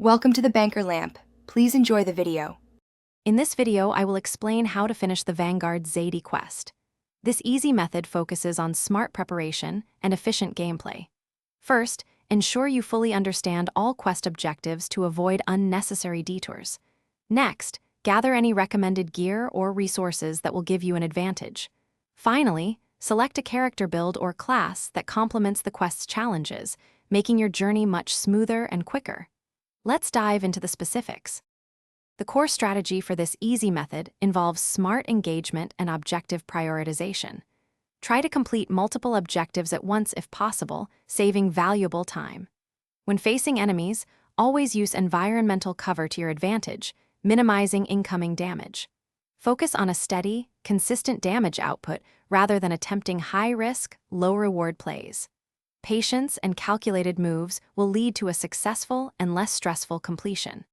Welcome to the Banker Lamp. Please enjoy the video. In this video, I will explain how to finish the Vanguard Zadie quest. This easy method focuses on smart preparation and efficient gameplay. First, ensure you fully understand all quest objectives to avoid unnecessary detours. Next, gather any recommended gear or resources that will give you an advantage. Finally, select a character build or class that complements the quest's challenges, making your journey much smoother and quicker. Let's dive into the specifics. The core strategy for this easy method involves smart engagement and objective prioritization. Try to complete multiple objectives at once if possible, saving valuable time. When facing enemies, always use environmental cover to your advantage, minimizing incoming damage. Focus on a steady, consistent damage output rather than attempting high-risk, low-reward plays. Patience and calculated moves will lead to a successful and less stressful completion.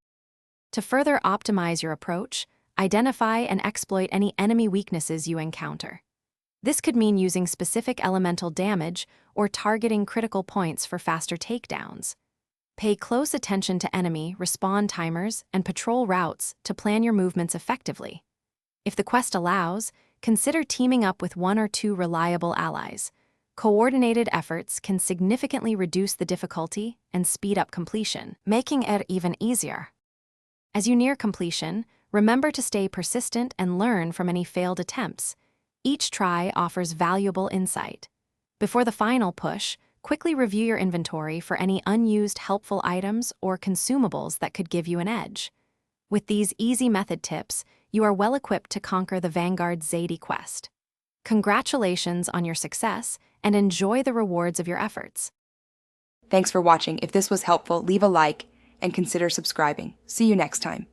To further optimize your approach, identify and exploit any enemy weaknesses you encounter. This could mean using specific elemental damage or targeting critical points for faster takedowns. Pay close attention to enemy respawn timers and patrol routes to plan your movements effectively. If the quest allows, consider teaming up with one or two reliable allies. Coordinated efforts can significantly reduce the difficulty and speed up completion, making it even easier. As you near completion, remember to stay persistent and learn from any failed attempts. Each try offers valuable insight. Before the final push, quickly review your inventory for any unused helpful items or consumables that could give you an edge. With these easy method tips, you are well equipped to conquer the Vanguard Zadie quest. Congratulations on your success, and enjoy the rewards of your efforts. Thanks for watching. If this was helpful, leave a like and consider subscribing. See you next time.